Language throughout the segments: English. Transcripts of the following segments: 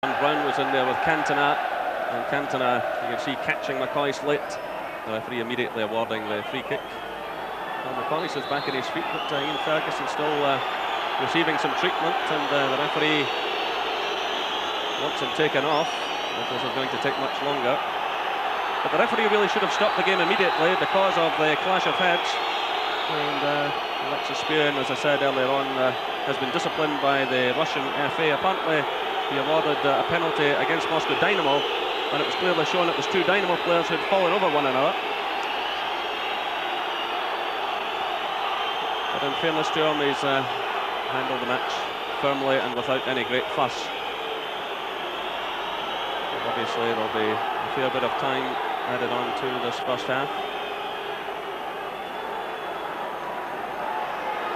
Brown was in there with Cantona, and Cantona, you can see, catching McCoist late. The referee immediately awarding the free kick. Well, McCoist is back on his feet, but Ian Ferguson still receiving some treatment, and the referee wants him taken off. If this is going to take much longer. But the referee really should have stopped the game immediately because of the clash of heads. And Alexis Spearin, as I said earlier on, has been disciplined by the Russian FA. Apparently, he awarded a penalty against Moscow Dynamo, and it was clearly shown it was two Dynamo players who had fallen over one another. But in fairness to him, he's handled the match firmly and without any great fuss. And obviously, there'll be a fair bit of time added on to this first half.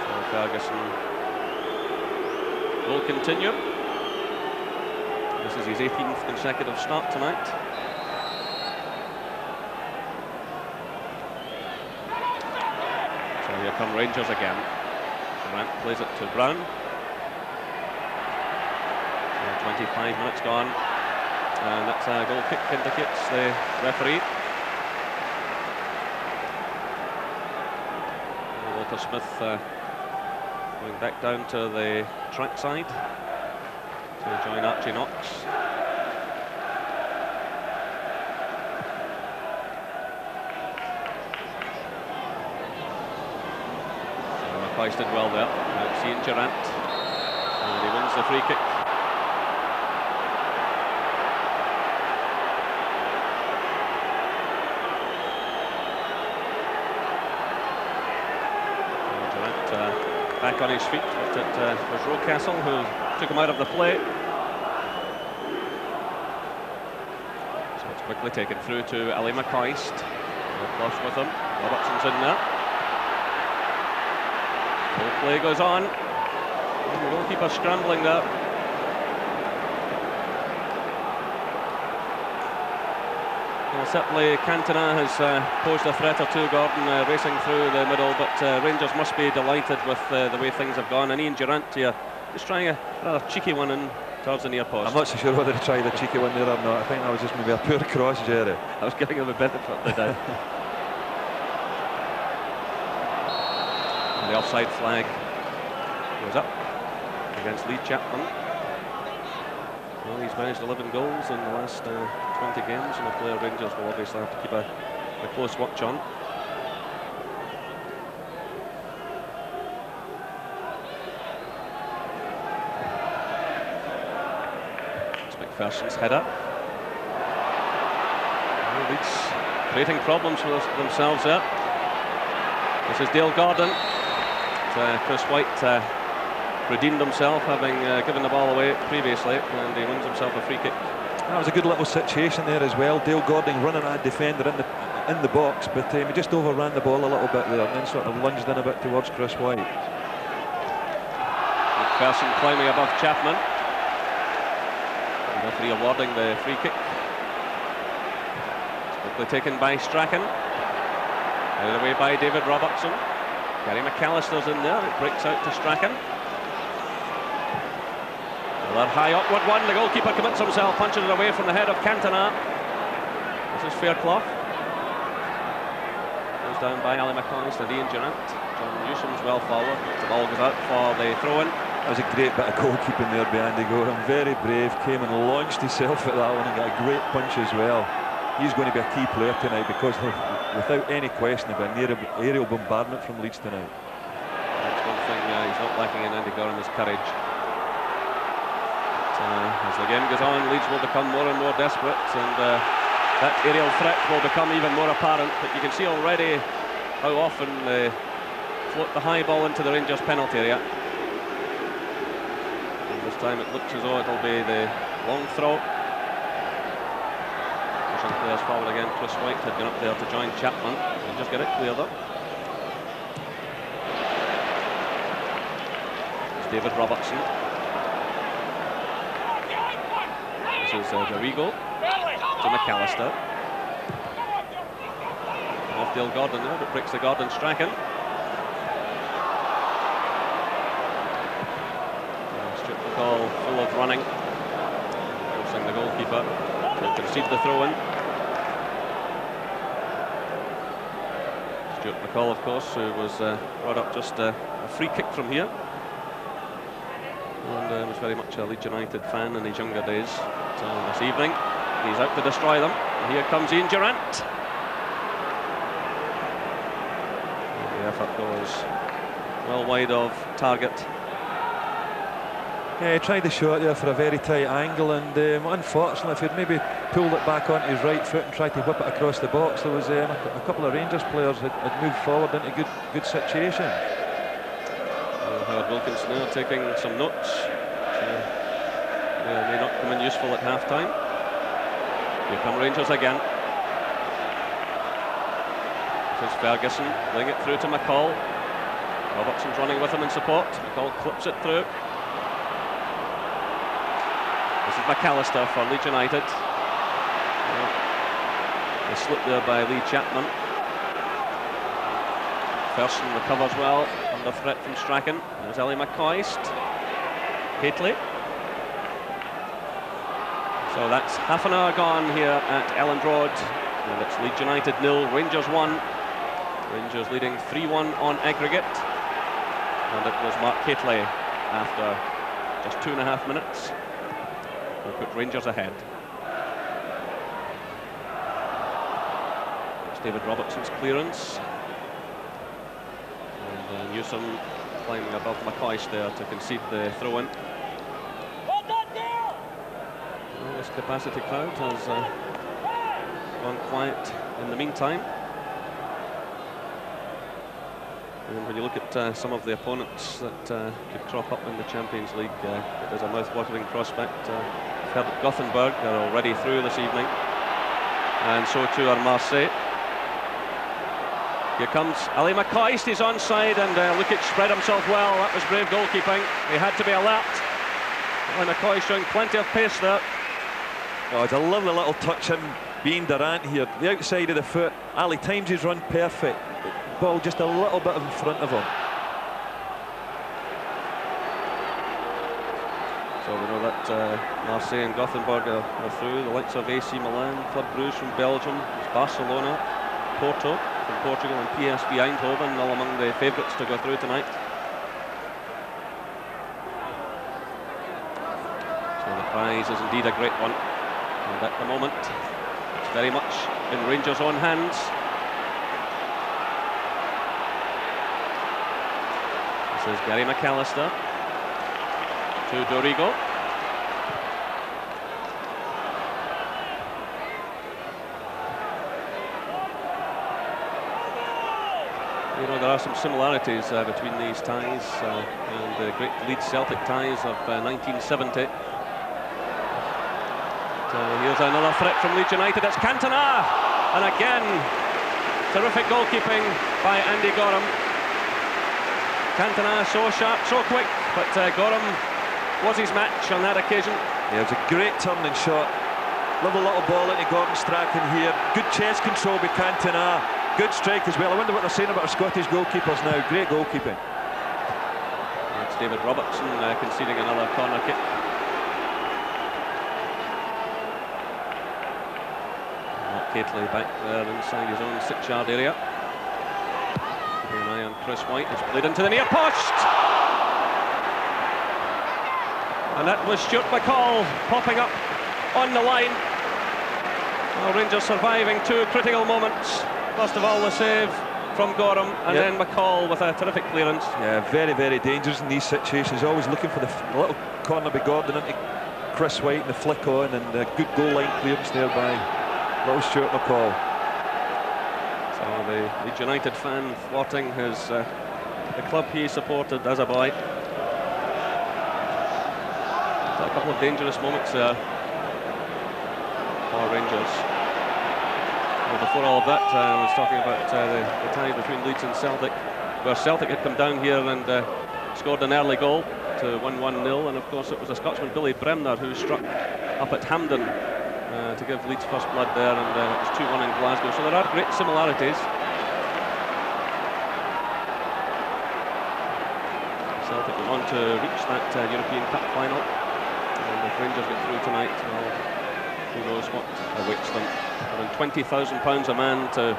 So Ferguson will continue. This is his 18th consecutive start tonight. So here come Rangers again. Durant plays it to Brown. 25 minutes gone. And that's a goal kick, indicates the referee. Walter Smith going back down to the track side to join Archie Knox. So McCoist did well there. Now seeing Durant, and he wins the free kick. Back on his feet, but it was Rocastle who took him out of the play. So it's quickly taken through to Ali McCoist. Flush with him. Robertson's in there. Full play goes on. And the goalkeeper scrambling there. Well, certainly Cantona has posed a threat or two, Gordon, racing through the middle, but Rangers must be delighted with the way things have gone. And Ian Durant here just trying a rather cheeky one in towards the near post. I'm not so sure whether he tried a cheeky one there or not. I think that was just maybe a poor cross, Jerry. I was giving him a benefit of the doubt. And the offside flag goes up against Lee Chapman. Well, he's managed 11 goals in the last 20 games, and a player Rangers will obviously have to keep a close watch on. It's McPherson's header. Well, Leeds creating problems for themselves there. This is Dale Gordon. Chris White redeemed himself, having given the ball away previously, and he wins himself a free kick. That was a good little situation there as well. Dale Gordon running at a defender in the box, but he just overran the ball a little bit there, and then sort of lunged in a bit towards Chris White. McPherson climbing above Chapman. The referee awarding the free kick. It's quickly taken by Strachan. Headed away by David Robertson. Gary McAllister's in there. It breaks out to Strachan. That high upward one, the goalkeeper commits himself, punches it away from the head of Cantona. This is Fairclough. Goes down by Ali McCoist and Ian Durant. John Newsom's well forward. The ball goes out for the throw-in. That was a great bit of goalkeeping there by Andy Gorham. Very brave, came and launched himself at that one and got a great punch as well. He's going to be a key player tonight because without any question of an aerial bombardment from Leeds tonight. That's one thing he's not lacking in Andy Gorham is courage. As the game goes on, Leeds will become more and more desperate, and that aerial threat will become even more apparent. But you can see already how often they float the high ball into the Rangers penalty area. And this time it looks as though it'll be the long throw. Pushing players forward again. Chris White had gone up there to join Chapman and just get it cleared up. It's David Robertson. This is Dorigo to McAllister. Off Dale Gordon there, but breaks the Gordon Strachan. Stuart McCall full of running. goalkeeper to concede the throw-in. Stuart McCall, of course, who was brought up just a free kick from here, and was very much a Leeds United fan in his younger days. So this evening, he's out to destroy them. And here comes Ian Durrant. And the effort goes well wide of target. Yeah, he tried the shot there for a very tight angle, and unfortunately, if he'd maybe pulled it back onto his right foot and tried to whip it across the box, there was a couple of Rangers players that had moved forward into good situation. Howard Wilkinson now taking some notes. May not come in useful at half-time. Here come Rangers again. This is Ferguson, laying it through to McCall. Robertson's running with him in support. McCall clips it through. This is McAllister for Leeds United. A slip there by Lee Chapman. Thurston recovers well, under threat from Strachan. There's Ellie McCoist. Haitley. So that's half an hour gone here at Elland Road. And it's Leeds United 0, Rangers 1. Rangers leading 3-1 on aggregate. And it was Mark Haitley after just 2.5 minutes who put Rangers ahead. It's David Robertson's clearance. And Newsom climbing above McCoist there to concede the throw-in. Well, this capacity crowd has gone quiet in the meantime. And when you look at some of the opponents that could crop up in the Champions League, it is a mouth-watering prospect. We've heard that Gothenburg are already through this evening, and so too are Marseille. Here comes Ali McCoist, he's onside, and Lukic spread himself well. That was brave goalkeeping. He had to be alert. Ali McCoist showing plenty of pace there. Oh, it's a lovely little touch in being Durrant here. The outside of the foot, Ali times his run perfect. Ball just a little bit in front of him. So we know that Marseille and Gothenburg are through. The likes of AC Milan, Club Brugge from Belgium, Barcelona, Porto from Portugal, and PSV Eindhoven all among the favourites to go through tonight. So the prize is indeed a great one, and at the moment it's very much in Rangers' own hands. This is Gary McAllister to Dorigo. You know, there are some similarities between these ties and the great Leeds Celtic ties of 1970. Here's another threat from Leeds United. It's Cantona, and again terrific goalkeeping by Andy Gorham. Cantona so sharp, so quick, but Gorham was his match on that occasion. Yeah, it was a great turning shot. Lovely little ball into Gordon Strachan here. Good chest control by Cantona. Good strike as well. I wonder what they're saying about our Scottish goalkeepers now. Great goalkeeping. It's David Robertson conceding another corner kick. Mark Haitley back there inside his own 6-yard area. Keeping an eye on Chris White. It's played into the near post. And that was Stuart McCall popping up on the line. Well, Rangers surviving 2 critical moments. First of all, the save from Gorham, and then McCall with a terrific clearance. Yeah, very, very dangerous in these situations. Always looking for the little corner by Gordon into Chris White and the flick on, and a good goal line clearance there by little Stuart McCall. So the Leeds United fan thwarting his the club he supported as a boy. So a couple of dangerous moments there for Rangers. Well, before all of that, I was talking about the tie between Leeds and Celtic, where Celtic had come down here and scored an early goal to win 1-0, and of course it was a Scotsman, Billy Bremner, who struck up at Hampden to give Leeds first blood there, and it was 2-1 in Glasgow. So there are great similarities. Celtic went on to reach that European Cup final, and if Rangers get through tonight, well, who knows what awaits them. Around £20,000 a man to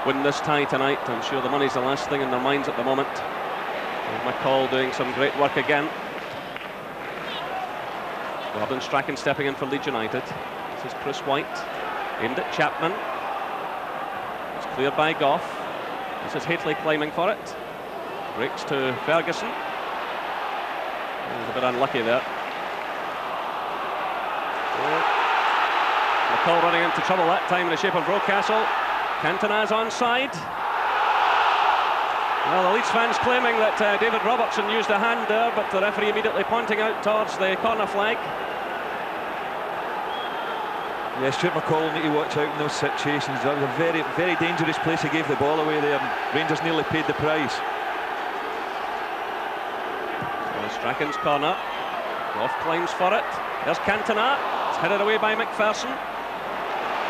win this tie tonight. I'm sure the money's the last thing in their minds at the moment. And McCall doing some great work again. Gordon Strachan stepping in for Leeds United. This is Chris White, aimed at Chapman. It's cleared by Goff. This is Haitley climbing for it. Breaks to Ferguson. He's a bit unlucky there. McCall running into trouble that time in the shape of Rocastle. Cantona's onside. Well, the Leeds fans claiming that David Robertson used a hand there, but the referee immediately pointing out towards the corner flag. Yeah, Stuart McCall will need to watch out in those situations. That was a very, very dangerous place. He gave the ball away there. Rangers nearly paid the price. So Strachan's corner. Goff climbs for it. There's Cantona. It's headed away by McPherson.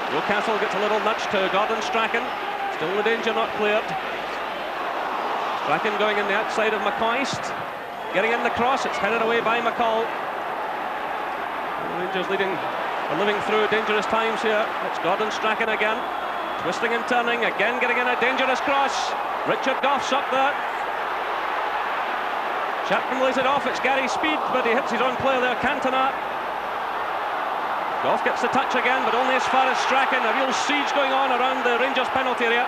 Rocastle gets a little nudge to Gordon Strachan. Still the danger not cleared. Strachan going in the outside of McCoist. Getting in the cross. It's headed away by McCall. The Rangers living through dangerous times here. It's Gordon Strachan again. Twisting and turning. Again getting in a dangerous cross. Richard Goff's up there. Chapman lays it off. It's Gary Speed, but he hits his own player there, Cantona. Goff gets the touch again, but only as far as Strachan. A real siege going on around the Rangers penalty area.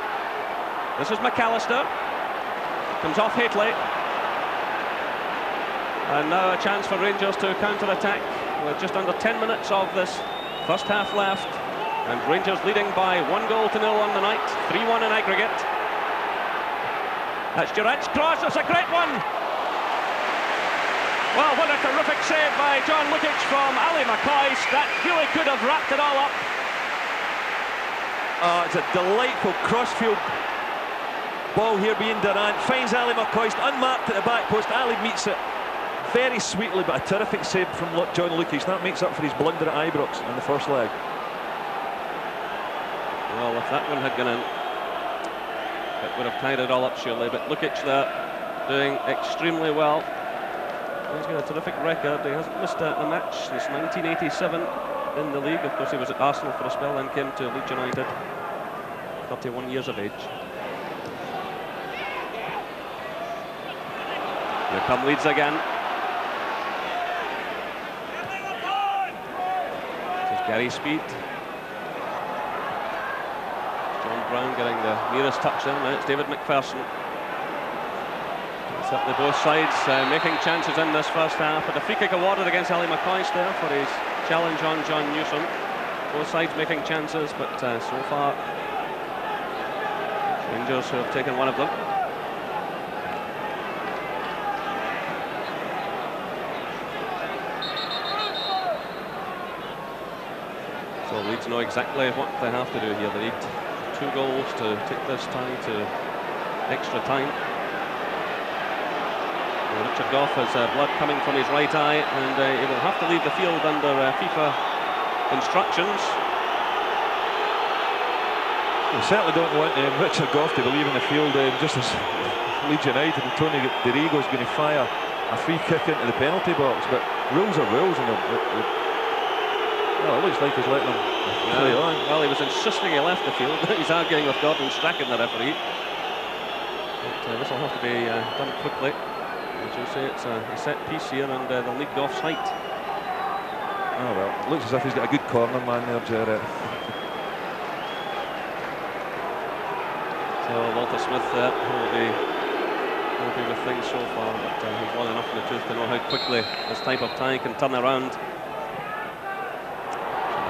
This is McAllister. Comes off Haitley. And now a chance for Rangers to counter-attack with just under 10 minutes of this first half left. And Rangers leading by 1-0 on the night. 3-1 in aggregate. That's Durant's cross. It's a great one. Well, what a terrific save by John Lukic from Ali McCoist. That really could have wrapped it all up. It's a delightful crossfield ball here being Durant. Finds Ali McCoist unmarked at the back post. Ali meets it very sweetly, but a terrific save from John Lukic. That makes up for his blunder at Ibrox in the first leg. Well, if that one had gone in, it would have tied it all up surely. But Lukic there doing extremely well. He's got a terrific record. He hasn't missed a match since 1987 in the league. Of course, he was at Arsenal for a spell, then came to Leeds United. 31 years of age. Here come Leeds again. This is Gary Speed. John Brown getting the nearest touch in. Now it's David McPherson. Certainly both sides making chances in this first half, but a free kick awarded against Ali McCoist there for his challenge on John Newsom. Both sides making chances, but so far Rangers who have taken one of them. So Leeds know exactly what they have to do here. They need 2 goals to take this tie to extra time. Richard Goff has blood coming from his right eye, and he will have to leave the field under FIFA instructions. We certainly don't want Richard Goff to be leaving the field just as Leeds United and Tony Dorigo is going to fire a free kick into the penalty box. But rules are rules, and well, it looks like he's letting them play on. Well, he was insisting he left the field. He's arguing with Gordon Strachan, the referee. But this will have to be done quickly. As you say, it's a set piece here, and they'll need Goff's height. Oh well, it looks as if he's got a good corner man there, Jarrett. So Walter Smith will be with things so far, but he's long enough in the tooth to know how quickly this type of tie can turn around.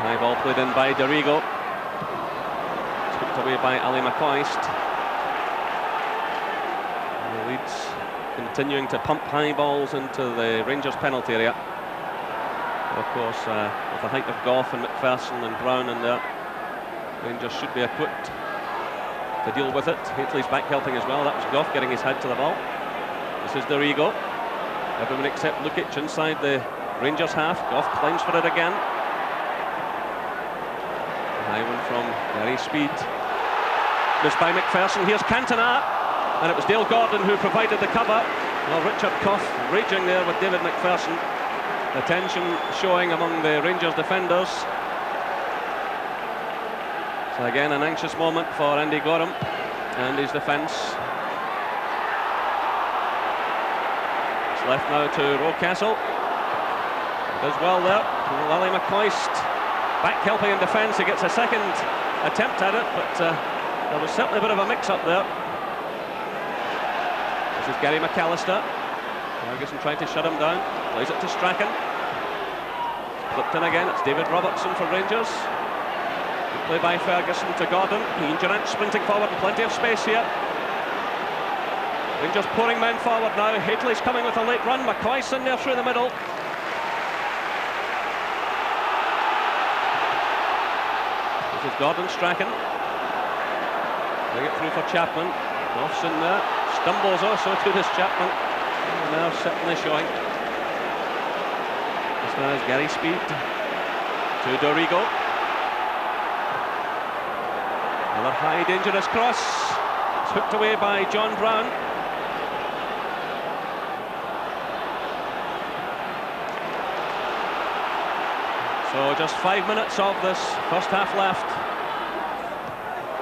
High ball played in by Dorigo. Swept away by Ali McCoist. And the Leeds continuing to pump high balls into the Rangers penalty area. But of course, with the height of Goff and McPherson and Brown in there, Rangers should be equipped to deal with it. Haitley's back helping as well. That was Goff getting his head to the ball. This is Dorigo. Everyone except Lukic inside the Rangers half. Goff climbs for it again. A high one from Gary Speed. Missed by McPherson. Here's Cantona. And it was Dale Gordon who provided the cover. Well, Richard Goff raging there with David McPherson. The tension showing among the Rangers defenders. Again, an anxious moment for Andy Gorham and his defence. It's left now to Rocastle. Does well there. Lally McCoist back helping in defence. He gets a second attempt at it, but there was certainly a bit of a mix-up there. This is Gary McAllister. Ferguson trying to shut him down. Plays it to Strachan. Flipped in again. It's David Robertson for Rangers. Good play by Ferguson to Gordon. Ian Durrant sprinting forward. Plenty of space here. Rangers pouring men forward now. Hateley's coming with a late run. McCoy's in there through the middle. This is Gordon Strachan. Bring it through for Chapman. Off's in there. Stumbles also to this Chapman. And now certainly showing. This now is Gary Speed to Dorigo. Another high dangerous cross. It's hooked away by John Brown. So just 5 minutes of this first half left.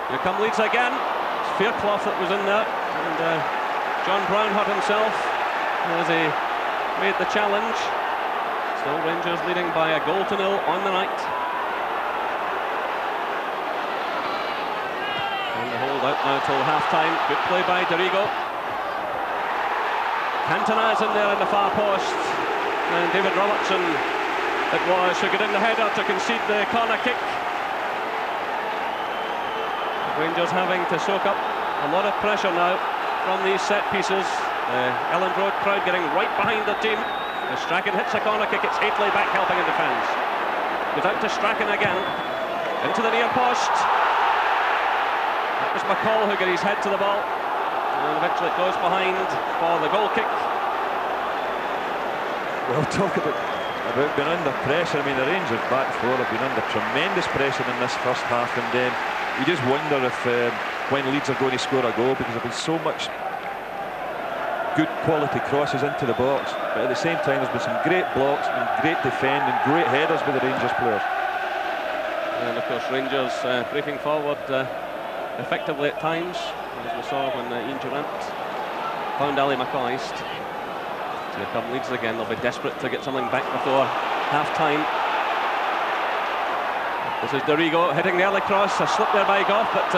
Here come Leeds again. It's Fairclough that was in there, and John Brown hurt himself as he made the challenge. Still Rangers leading by a goal to nil on the night. And the hold out now till half-time. Good play by Dorigo. Cantona's in there in the far post, and David Robertson it was who got in the header to concede the corner kick. Rangers having to soak up a lot of pressure now from these set pieces. The Ellen Road crowd getting right behind the team. As Strachan hits a corner kick, it's Hateley back helping in defence. Goes out to Strachan again, into the near post. That was McCall who got his head to the ball, and eventually it goes behind for the goal kick. Well, talk about being under pressure. I mean, the Rangers back four have been under tremendous pressure in this first half, and you just wonder if when Leeds are going to score a goal, because there have been so much good quality crosses into the box, but at the same time there's been some great blocks and great defending, great headers by the Rangers players. And of course Rangers breaking forward effectively at times, as we saw when Ian Durrant found Ali McCoist. Here come Leeds again. They'll be desperate to get something back before half-time. This is Dorigo hitting the early cross. A slip there by Goff, but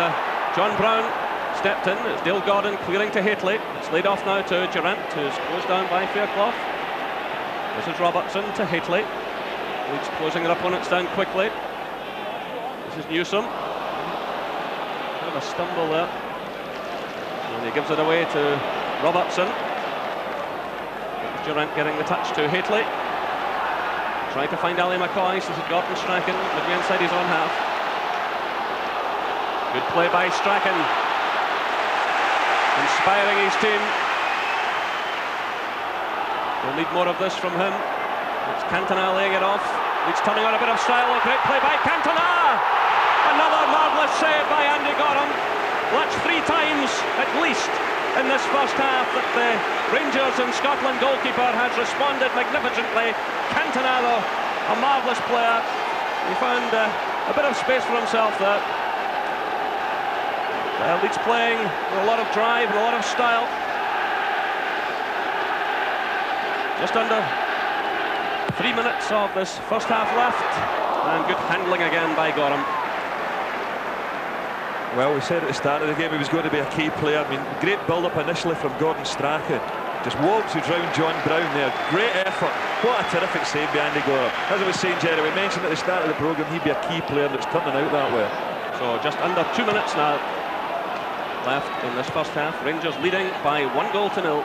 John Brown stepped in. It's Dale Gordon clearing to Hateley. It's laid off now to Durrant, who's closed down by Fairclough. This is Robertson to Hateley. Leeds closing their opponents down quickly. This is Newsom. Bit of a stumble there. And he gives it away to Robertson. Durrant getting the touch to Hateley. Trying to find Ali McCoy. This is Gordon Strachan, midway inside his own half. Good play by Strachan. Inspiring his team. We'll need more of this from him. It's Cantona laying it off. Leeds turning on a bit of style. A great play by Cantona. Another marvellous save by Andy Gorham. Well, that's 3 times at least in this first half that the Rangers and Scotland goalkeeper has responded magnificently. Cantona, though, a marvellous player. He found a bit of space for himself there. Leeds playing with a lot of drive and a lot of style. Just under 3 minutes of this first half left, and good handling again by Gorham. Well, we said at the start of the game he was going to be a key player. I mean, great build-up initially from Gordon Strachan. Just walks around John Brown there. Great effort. What a terrific save by Andy Gorham. As I was saying, Jerry, we mentioned at the start of the programme he'd be a key player that's turning out that way. So just under 2 minutes now left in this first half. Rangers leading by 1 goal to nil.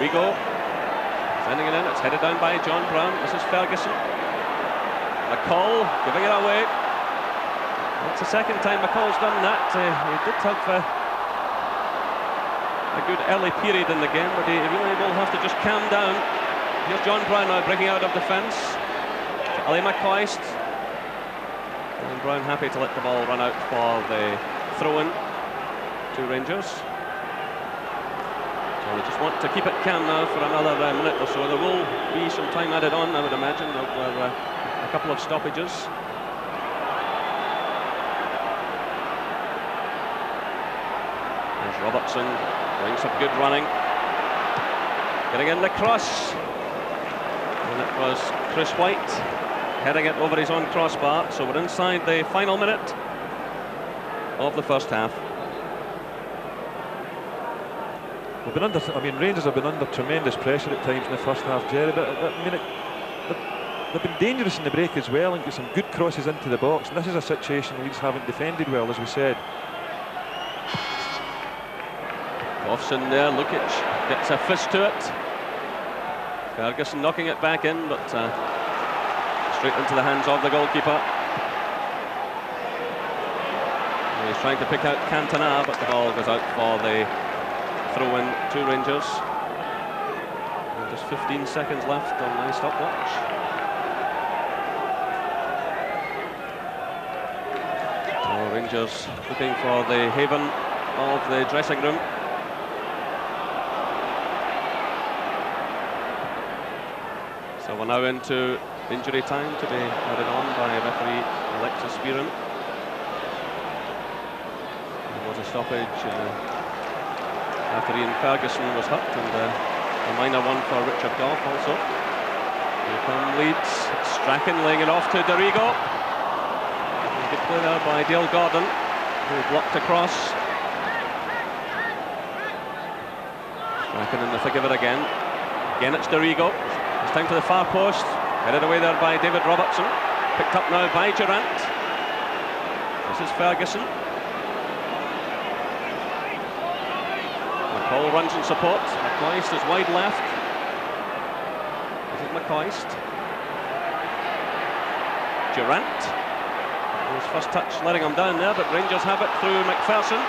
Rigo sending it in. It's headed down by John Brown. This is Ferguson. McCall giving it away. It's the second time McCall's done that. He did have a good early period in the game, but he really will have to just calm down. Here's John Brown now breaking out of defence. Ali McCoist. And Brown happy to let the ball run out for the throw-in to Rangers. So they just want to keep it calm now for another minute or so. There will be some time added on, I would imagine. There were a couple of stoppages. Here's Robertson doing some good running. Getting in the cross. And it was Chris White heading it over his own crossbar. So we're inside the final minute of the first half. We've been under, I mean, Rangers have been under tremendous pressure at times in the first half, Jerry, but I mean, they've been dangerous in the break as well and get some good crosses into the box. And this is a situation Leeds haven't defended well, as we said. Offson there, Lukic gets a fist to it. Ferguson knocking it back in, but straight into the hands of the goalkeeper. He's trying to pick out Cantona, but the ball goes out for the throw-in to Rangers. And just 15 seconds left on my stopwatch. So Rangers looking for the haven of the dressing room. So we're now into injury time to be added on by referee Alexis Spearham. There was a stoppage after Ian Ferguson was hurt, and a minor one for Richard Gough also. Here come Leeds. Strachan laying it off to Dorigo. Good play there by Dale Gordon, who blocked across. Strachan in the thick of it again. Again it's Dorigo. It's time for the far post. Headed away there by David Robertson. Picked up now by Durant. This is Ferguson. McCall runs in support. McCoist is wide left. Is it McCoist? Durant. His first touch letting him down there, but Rangers have it through McPherson.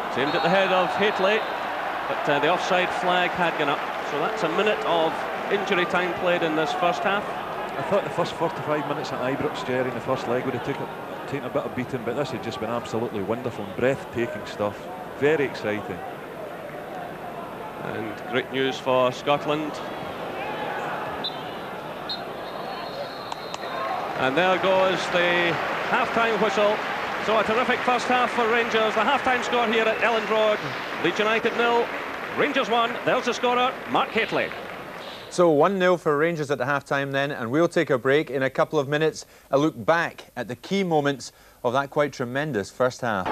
It's aimed at the head of Hateley, but the offside flag had gone up. So that's a minute of injury time played in this first half. I thought the first 45 minutes at Ibrox, Jerry, in the first leg would have taken a bit of beating, but this has just been absolutely wonderful and breathtaking stuff. Very exciting. And great news for Scotland. And there goes the half-time whistle. So a terrific first half for Rangers. The half-time score here at Elland Road. Leeds United 0, Rangers 1. There's the scorer, Mark Hateley. So 1-0 for Rangers at the half-time then, and we'll take a break. In a couple of minutes, a look back at the key moments of that quite tremendous first half.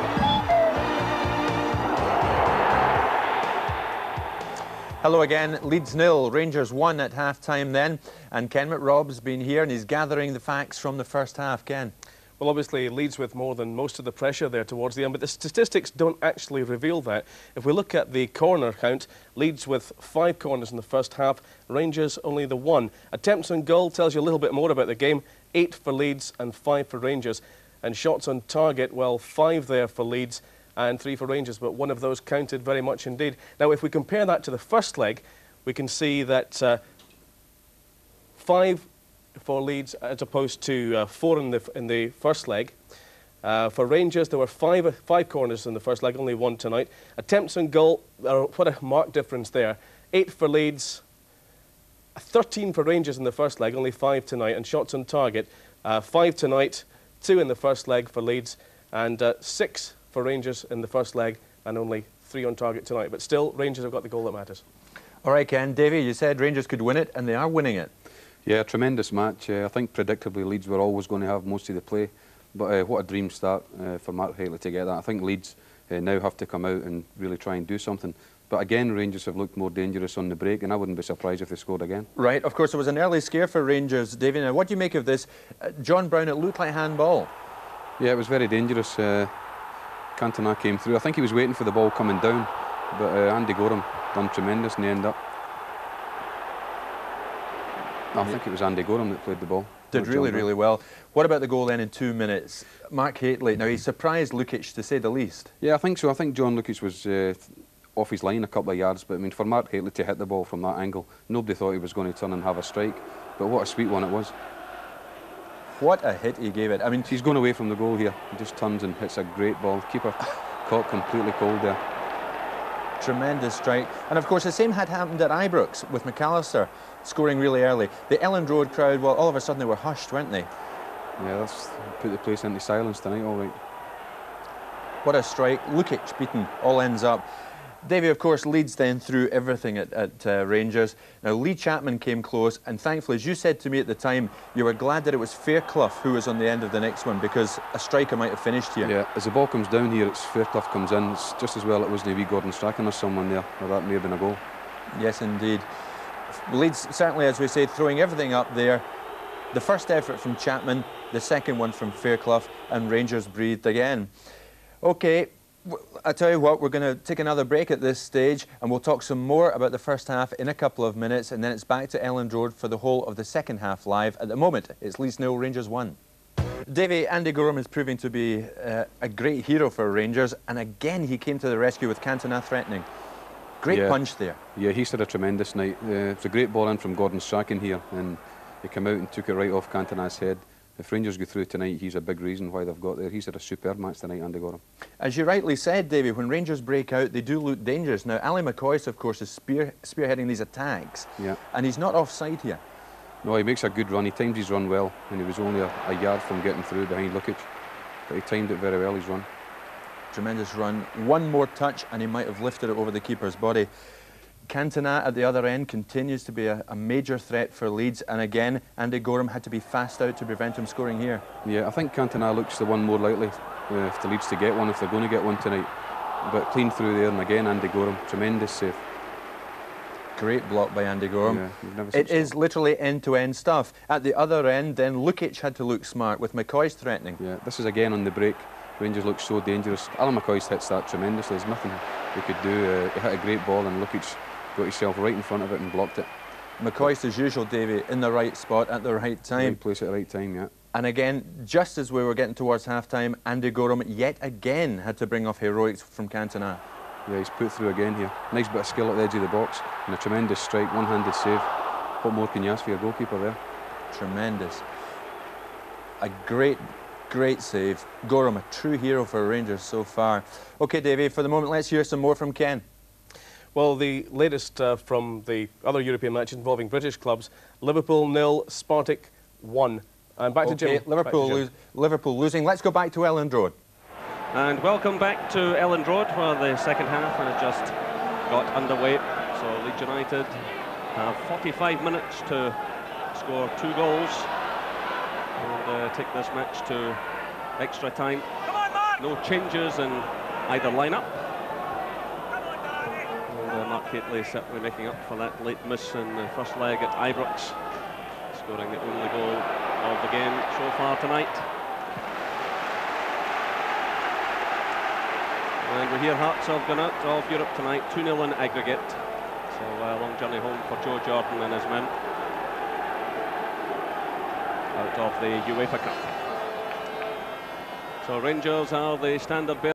Hello again. Leeds 0, Rangers 1 at half-time then, and Ken McRobb's been here and he's gathering the facts from the first half. Ken. Well, obviously, Leeds with more than most of the pressure there towards the end, but the statistics don't actually reveal that. If we look at the corner count, Leeds with 5 corners in the first half, Rangers only the 1. Attempts on goal tells you a little bit more about the game. 8 for Leeds and 5 for Rangers. And shots on target, well, 5 there for Leeds and 3 for Rangers, but one of those counted very much indeed. Now, if we compare that to the first leg, we can see that 5 for Leeds as opposed to 4 in the first leg. For Rangers, there were 5 corners in the first leg, only 1 tonight. Attempts on goal, what a marked difference there. 8 for Leeds, 13 for Rangers in the first leg, only 5 tonight. And shots on target, 5 tonight, 2 in the first leg for Leeds, and 6 for Rangers in the first leg, and only 3 on target tonight. But still, Rangers have got the goal that matters. All right, Ken. Davey, you said Rangers could win it, and they are winning it. Yeah, tremendous match. I think predictably Leeds were always going to have most of the play, but what a dream start for Mark Hateley to get that. I think Leeds now have to come out and really try and do something. But again, Rangers have looked more dangerous on the break, and I wouldn't be surprised if they scored again. Right, of course, it was an early scare for Rangers. Davey, now what do you make of this? John Brown, it looked like handball. Yeah, it was very dangerous. Cantona came through. I think he was waiting for the ball coming down, but Andy Gorham done tremendous in the end up. I think it was Andy Gorham that played the ball. Did really well. What about the goal then in 2 minutes? Mark Hateley, now he surprised Lukic to say the least. Yeah, I think so. I think John Lukic was off his line a couple of yards, but I mean, for Mark Hateley to hit the ball from that angle, nobody thought he was going to turn and have a strike. But what a sweet one it was. What a hit he gave it. I mean, he's going away from the goal here. He just turns and hits a great ball. Keeper caught completely cold there. Tremendous strike. And of course the same had happened at Ibrox with McAllister scoring really early. The Elland Road crowd, well, all of a sudden they were hushed, weren't they? Yeah, that's put the place into silence tonight, all right. What a strike. Lukic beaten, all ends up. Davy, of course, Leeds then threw everything at Rangers. Now, Lee Chapman came close, and thankfully, as you said to me at the time, you were glad that it was Fairclough who was on the end of the next one, because a striker might have finished here. Yeah, as the ball comes down here, it's Fairclough comes in. It's just as well it wasn't wee Gordon Strachan or someone there, or that may have been a goal. Yes, indeed. Leeds, certainly, as we say, throwing everything up there. The first effort from Chapman, the second one from Fairclough, and Rangers breathed again. OK, I tell you what, we're going to take another break at this stage, and we'll talk some more about the first half in a couple of minutes, and then it's back to Elland Road for the whole of the second half live. At the moment, it's Leeds 0, Rangers 1. Davy, Andy Gorham is proving to be a great hero for Rangers, and again he came to the rescue with Cantona threatening. Great punch there. Yeah, he's had a tremendous night. It's a great ball in from Gordon Strachan here, and he came out and took it right off Cantona's head. If Rangers go through tonight, he's a big reason why they've got there. He's had a superb match tonight, Andy Gorham. As you rightly said, Davy, when Rangers break out, they do look dangerous. Now, Ali McCoist, of course, is spearheading these attacks, and he's not offside here. No, he makes a good run. He timed his run well, and he was only a yard from getting through behind Lukic, but he timed it very well, his run. Tremendous run. One more touch, and he might have lifted it over the keeper's body. Cantona at the other end continues to be a major threat for Leeds, and again Andy Gorham had to be fast out to prevent him scoring here. Yeah, I think Cantona looks the one more likely if the Leeds to get one, if they're going to get one tonight. But clean through there, and again Andy Gorham, tremendous save. Great block by Andy Gorham. Yeah, it is literally end-to-end stuff. At the other end, then Lukic had to look smart with McCoist threatening. Yeah, this is again on the break. Rangers look so dangerous. Alan McCoist hits that tremendously. There's nothing he could do. He hit a great ball, and Lukic got himself right in front of it and blocked it. McCoist, as usual, Davy, in the right spot at the right time. Right place at the right time, yeah. And again, just as we were getting towards half-time, Andy Gorham yet again had to bring off heroics from Cantona. Yeah, he's put through again here. Nice bit of skill at the edge of the box, and a tremendous strike, one-handed save. What more can you ask for your goalkeeper there? Tremendous. A great save. Gorham, a true hero for Rangers so far. OK, Davy, for the moment, let's hear some more from Ken. Well, the latest from the other European matches involving British clubs, Liverpool 0, Spartak 1. And back to Jim. Liverpool losing. Let's go back to Elland Road. And welcome back to Elland Road, where the second half had just got underway. So Leeds United have 45 minutes to score 2 goals and take this match to extra time. Come on, Mark! No changes in either lineup. Mark Hateley certainly making up for that late miss in the first leg at Ibrox, scoring the only goal of the game so far tonight. And we hear Hearts have gone out of Europe tonight, 2-0 in aggregate. So a long journey home for Joe Jordan and his men out of the UEFA Cup. So Rangers are the standard bearers.